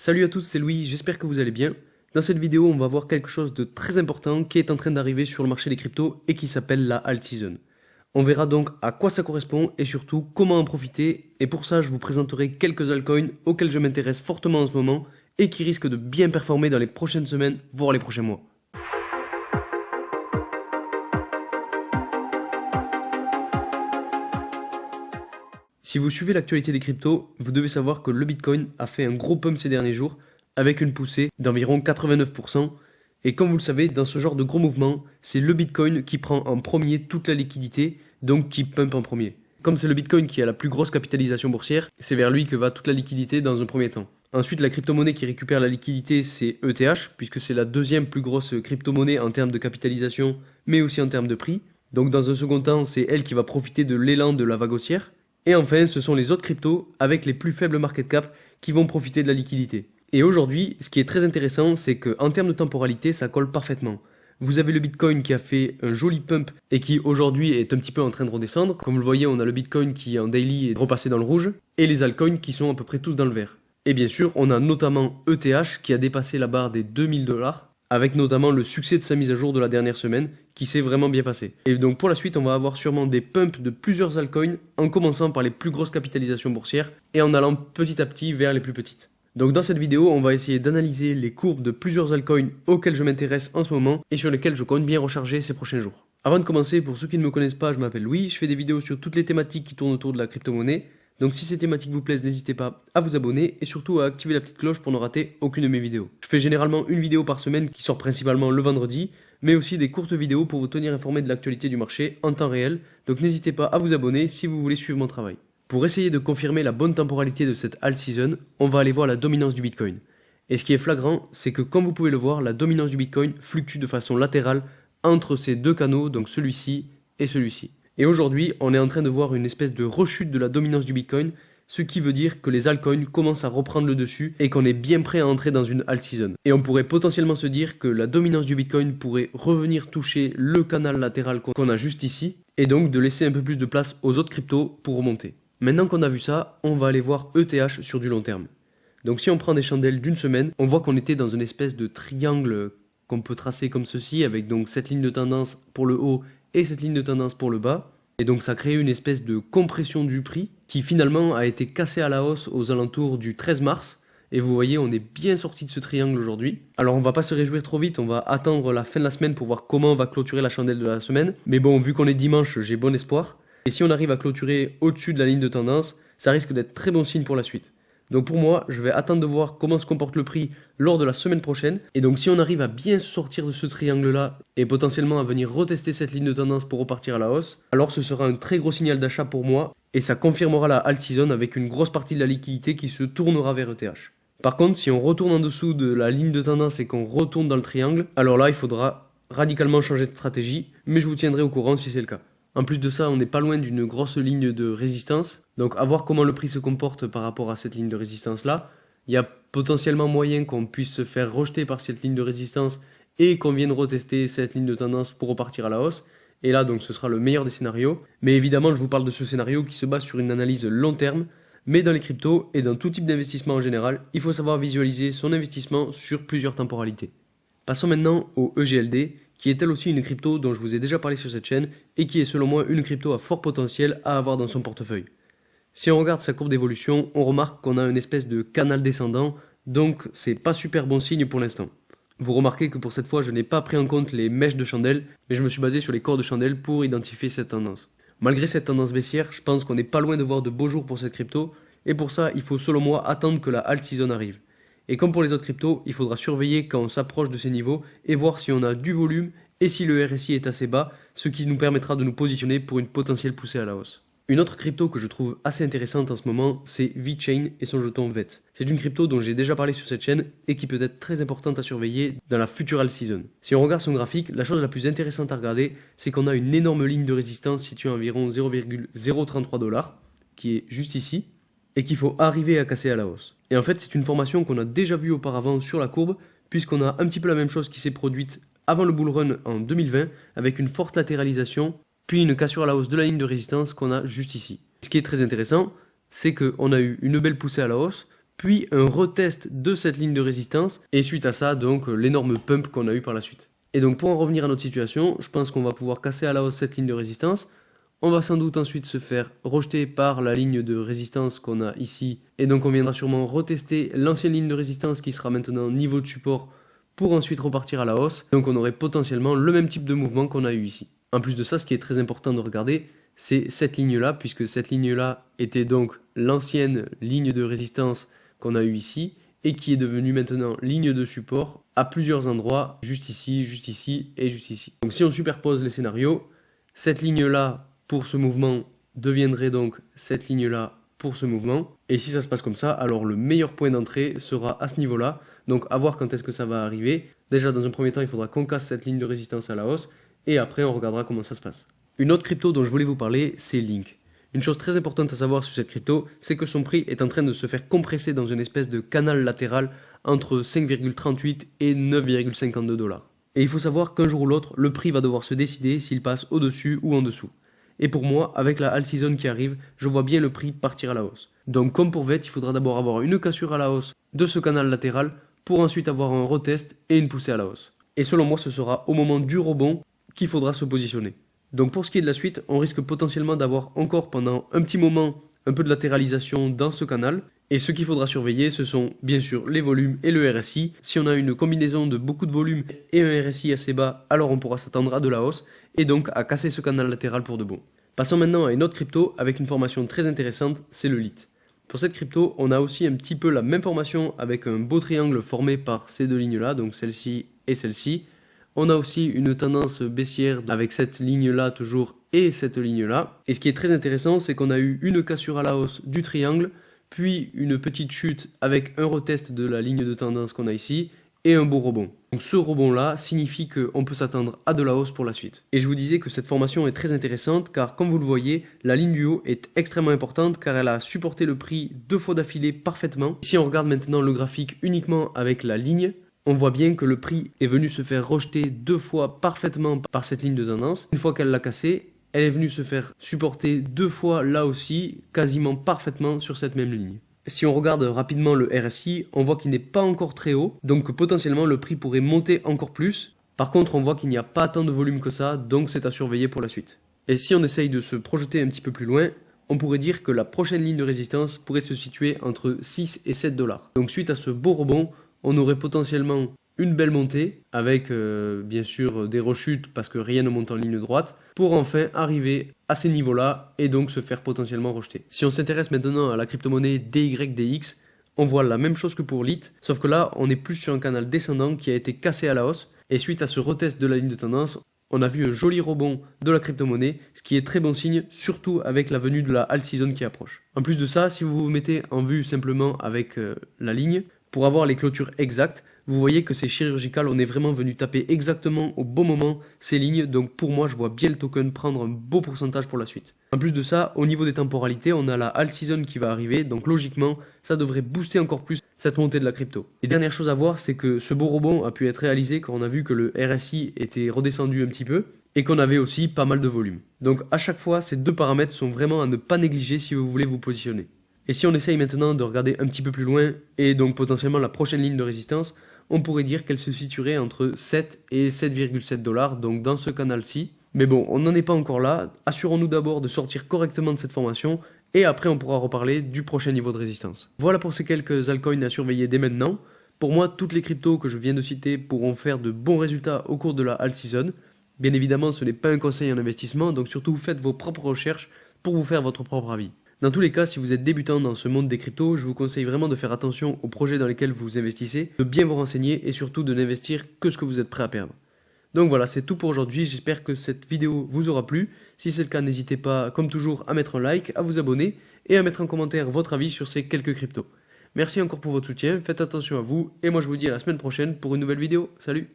Salut à tous, c'est Louis, j'espère que vous allez bien. Dans cette vidéo, on va voir quelque chose de très important qui est en train d'arriver sur le marché des cryptos et qui s'appelle la alt season. On verra donc à quoi ça correspond et surtout comment en profiter. Et pour ça, je vous présenterai quelques altcoins auxquels je m'intéresse fortement en ce moment et qui risquent de bien performer dans les prochaines semaines, voire les prochains mois. Si vous suivez l'actualité des cryptos, vous devez savoir que le Bitcoin a fait un gros pump ces derniers jours avec une poussée d'environ 89%. Et comme vous le savez, dans ce genre de gros mouvement, c'est le Bitcoin qui prend en premier toute la liquidité, donc qui pump en premier. Comme c'est le Bitcoin qui a la plus grosse capitalisation boursière, c'est vers lui que va toute la liquidité dans un premier temps. Ensuite, la crypto-monnaie qui récupère la liquidité, c'est ETH, puisque c'est la deuxième plus grosse crypto-monnaie en termes de capitalisation, mais aussi en termes de prix. Donc dans un second temps, c'est elle qui va profiter de l'élan de la vague haussière. Et enfin, ce sont les autres cryptos avec les plus faibles market cap qui vont profiter de la liquidité. Et aujourd'hui, ce qui est très intéressant, c'est qu'en termes de temporalité, ça colle parfaitement. Vous avez le Bitcoin qui a fait un joli pump et qui aujourd'hui est un petit peu en train de redescendre. Comme vous le voyez, on a le Bitcoin qui en daily est repassé dans le rouge et les altcoins qui sont à peu près tous dans le vert. Et bien sûr, on a notamment ETH qui a dépassé la barre des 2000 $, avec notamment le succès de sa mise à jour de la dernière semaine qui s'est vraiment bien passé. Et donc pour la suite, on va avoir sûrement des pumps de plusieurs altcoins en commençant par les plus grosses capitalisations boursières et en allant petit à petit vers les plus petites. Donc dans cette vidéo, on va essayer d'analyser les courbes de plusieurs altcoins auxquels je m'intéresse en ce moment et sur lesquels je compte bien recharger ces prochains jours. Avant de commencer, pour ceux qui ne me connaissent pas, je m'appelle Louis, je fais des vidéos sur toutes les thématiques qui tournent autour de la crypto-monnaie. Donc si ces thématiques vous plaisent, n'hésitez pas à vous abonner et surtout à activer la petite cloche pour ne rater aucune de mes vidéos. Je fais généralement une vidéo par semaine qui sort principalement le vendredi, mais aussi des courtes vidéos pour vous tenir informé de l'actualité du marché en temps réel. Donc n'hésitez pas à vous abonner si vous voulez suivre mon travail. Pour essayer de confirmer la bonne temporalité de cette alt season, on va aller voir la dominance du Bitcoin. Et ce qui est flagrant, c'est que comme vous pouvez le voir, la dominance du Bitcoin fluctue de façon latérale entre ces deux canaux, donc celui-ci et celui-ci. Et aujourd'hui, on est en train de voir une espèce de rechute de la dominance du Bitcoin, ce qui veut dire que les altcoins commencent à reprendre le dessus et qu'on est bien prêt à entrer dans une alt season. Et on pourrait potentiellement se dire que la dominance du Bitcoin pourrait revenir toucher le canal latéral qu'on a juste ici, et donc de laisser un peu plus de place aux autres cryptos pour remonter. Maintenant qu'on a vu ça, on va aller voir ETH sur du long terme. Donc si on prend des chandelles d'une semaine, on voit qu'on était dans une espèce de triangle qu'on peut tracer comme ceci, avec donc cette ligne de tendance pour le haut et cette ligne de tendance pour le bas. Et donc ça crée une espèce de compression du prix qui finalement a été cassée à la hausse aux alentours du 13 mars. Et vous voyez, on est bien sorti de ce triangle aujourd'hui. Alors on va pas se réjouir trop vite, on va attendre la fin de la semaine pour voir comment on va clôturer la chandelle de la semaine. Mais bon, vu qu'on est dimanche, j'ai bon espoir. Et si on arrive à clôturer au-dessus de la ligne de tendance, ça risque d'être très bon signe pour la suite. Donc pour moi, je vais attendre de voir comment se comporte le prix lors de la semaine prochaine. Et donc si on arrive à bien sortir de ce triangle-là et potentiellement à venir retester cette ligne de tendance pour repartir à la hausse, alors ce sera un très gros signal d'achat pour moi et ça confirmera la alt season avec une grosse partie de la liquidité qui se tournera vers ETH. Par contre, si on retourne en dessous de la ligne de tendance et qu'on retourne dans le triangle, alors là, il faudra radicalement changer de stratégie, mais je vous tiendrai au courant si c'est le cas. En plus de ça, on n'est pas loin d'une grosse ligne de résistance. Donc à voir comment le prix se comporte par rapport à cette ligne de résistance-là. Il y a potentiellement moyen qu'on puisse se faire rejeter par cette ligne de résistance et qu'on vienne retester cette ligne de tendance pour repartir à la hausse. Et là, donc, ce sera le meilleur des scénarios. Mais évidemment, je vous parle de ce scénario qui se base sur une analyse long terme. Mais dans les cryptos et dans tout type d'investissement en général, il faut savoir visualiser son investissement sur plusieurs temporalités. Passons maintenant au EGLD, qui est elle aussi une crypto dont je vous ai déjà parlé sur cette chaîne et qui est selon moi une crypto à fort potentiel à avoir dans son portefeuille. Si on regarde sa courbe d'évolution, on remarque qu'on a une espèce de canal descendant, donc c'est pas super bon signe pour l'instant. Vous remarquez que pour cette fois je n'ai pas pris en compte les mèches de chandelle, mais je me suis basé sur les corps de chandelle pour identifier cette tendance. Malgré cette tendance baissière, je pense qu'on n'est pas loin de voir de beaux jours pour cette crypto, et pour ça il faut selon moi attendre que la alt season arrive. Et comme pour les autres cryptos, il faudra surveiller quand on s'approche de ces niveaux et voir si on a du volume et si le RSI est assez bas, ce qui nous permettra de nous positionner pour une potentielle poussée à la hausse. Une autre crypto que je trouve assez intéressante en ce moment, c'est VeChain et son jeton VET. C'est une crypto dont j'ai déjà parlé sur cette chaîne et qui peut être très importante à surveiller dans la future alt season. Si on regarde son graphique, la chose la plus intéressante à regarder, c'est qu'on a une énorme ligne de résistance située à environ 0,033 $, qui est juste ici, et qu'il faut arriver à casser à la hausse. Et en fait, c'est une formation qu'on a déjà vue auparavant sur la courbe, puisqu'on a un petit peu la même chose qui s'est produite avant le bull run en 2020, avec une forte latéralisation, puis une cassure à la hausse de la ligne de résistance qu'on a juste ici. Ce qui est très intéressant, c'est qu'on a eu une belle poussée à la hausse, puis un retest de cette ligne de résistance, et suite à ça, donc l'énorme pump qu'on a eu par la suite. Et donc pour en revenir à notre situation, je pense qu'on va pouvoir casser à la hausse cette ligne de résistance. On va sans doute ensuite se faire rejeter par la ligne de résistance qu'on a ici, et donc on viendra sûrement retester l'ancienne ligne de résistance qui sera maintenant niveau de support pour ensuite repartir à la hausse. Donc on aurait potentiellement le même type de mouvement qu'on a eu ici. En plus de ça, ce qui est très important de regarder, c'est cette ligne-là, puisque cette ligne-là était donc l'ancienne ligne de résistance qu'on a eu ici, et qui est devenue maintenant ligne de support à plusieurs endroits, juste ici et juste ici. Donc si on superpose les scénarios, cette ligne-là pour ce mouvement deviendrait donc cette ligne-là pour ce mouvement. Et si ça se passe comme ça, alors le meilleur point d'entrée sera à ce niveau-là. Donc à voir quand est-ce que ça va arriver. Déjà dans un premier temps, il faudra qu'on casse cette ligne de résistance à la hausse, et après on regardera comment ça se passe. Une autre crypto dont je voulais vous parler, c'est Link. Une chose très importante à savoir sur cette crypto, c'est que son prix est en train de se faire compresser dans une espèce de canal latéral entre 5,38 et 9,52 $. Et il faut savoir qu'un jour ou l'autre, le prix va devoir se décider s'il passe au-dessus ou en dessous. Et pour moi, avec la all season qui arrive, je vois bien le prix partir à la hausse. Donc comme pour VET, il faudra d'abord avoir une cassure à la hausse de ce canal latéral pour ensuite avoir un retest et une poussée à la hausse. Et selon moi, ce sera au moment du rebond qu'il faudra se positionner. Donc pour ce qui est de la suite, on risque potentiellement d'avoir encore pendant un petit moment un peu de latéralisation dans ce canal. Et ce qu'il faudra surveiller, ce sont bien sûr les volumes et le RSI. Si on a une combinaison de beaucoup de volumes et un RSI assez bas, alors on pourra s'attendre à de la hausse et donc à casser ce canal latéral pour de bon. Passons maintenant à une autre crypto avec une formation très intéressante, c'est le LIT. Pour cette crypto, on a aussi un petit peu la même formation avec un beau triangle formé par ces deux lignes-là, donc celle-ci et celle-ci. On a aussi une tendance baissière avec cette ligne-là toujours et cette ligne-là. Et ce qui est très intéressant, c'est qu'on a eu une cassure à la hausse du triangle, puis une petite chute avec un retest de la ligne de tendance qu'on a ici, et un beau rebond. Donc ce rebond-là signifie qu'on peut s'attendre à de la hausse pour la suite. Et je vous disais que cette formation est très intéressante car comme vous le voyez, la ligne du haut est extrêmement importante car elle a supporté le prix 2 fois d'affilée parfaitement. Si on regarde maintenant le graphique uniquement avec la ligne, on voit bien que le prix est venu se faire rejeter 2 fois parfaitement par cette ligne de tendance. Une fois qu'elle l'a cassée, elle est venue se faire supporter 2 fois là aussi, quasiment parfaitement sur cette même ligne. Si on regarde rapidement le RSI, on voit qu'il n'est pas encore très haut, donc que potentiellement le prix pourrait monter encore plus. Par contre, on voit qu'il n'y a pas tant de volume que ça, donc c'est à surveiller pour la suite. Et si on essaye de se projeter un petit peu plus loin, on pourrait dire que la prochaine ligne de résistance pourrait se situer entre 6 et 7 $. Donc suite à ce beau rebond, on aurait potentiellement une belle montée avec bien sûr des rechutes parce que rien ne monte en ligne droite pour enfin arriver à ces niveaux-là et donc se faire potentiellement rejeter. Si on s'intéresse maintenant à la crypto-monnaie DYDX, on voit la même chose que pour LIT, sauf que là on est plus sur un canal descendant qui a été cassé à la hausse et suite à ce retest de la ligne de tendance, on a vu un joli rebond de la crypto-monnaie, ce qui est très bon signe, surtout avec la venue de la all season qui approche. En plus de ça, si vous vous mettez en vue simplement avec la ligne, pour avoir les clôtures exactes, vous voyez que c'est chirurgical, on est vraiment venu taper exactement au bon moment ces lignes, donc pour moi je vois bien le token prendre un beau pourcentage pour la suite. En plus de ça, au niveau des temporalités, on a la all season qui va arriver, donc logiquement ça devrait booster encore plus cette montée de la crypto. Et dernière chose à voir, c'est que ce beau rebond a pu être réalisé quand on a vu que le RSI était redescendu un petit peu, et qu'on avait aussi pas mal de volume. Donc à chaque fois, ces deux paramètres sont vraiment à ne pas négliger si vous voulez vous positionner. Et si on essaye maintenant de regarder un petit peu plus loin, et donc potentiellement la prochaine ligne de résistance, on pourrait dire qu'elle se situerait entre 7 et 7,7 $, donc dans ce canal-ci. Mais bon, on n'en est pas encore là, assurons-nous d'abord de sortir correctement de cette formation, et après on pourra reparler du prochain niveau de résistance. Voilà pour ces quelques altcoins à surveiller dès maintenant. Pour moi, toutes les cryptos que je viens de citer pourront faire de bons résultats au cours de la alt season. Bien évidemment, ce n'est pas un conseil en investissement, donc surtout faites vos propres recherches pour vous faire votre propre avis. Dans tous les cas, si vous êtes débutant dans ce monde des cryptos, je vous conseille vraiment de faire attention aux projets dans lesquels vous investissez, de bien vous renseigner et surtout de n'investir que ce que vous êtes prêt à perdre. Donc voilà, c'est tout pour aujourd'hui, j'espère que cette vidéo vous aura plu. Si c'est le cas, n'hésitez pas, comme toujours, à mettre un like, à vous abonner et à mettre en commentaire votre avis sur ces quelques cryptos. Merci encore pour votre soutien, faites attention à vous et moi je vous dis à la semaine prochaine pour une nouvelle vidéo. Salut!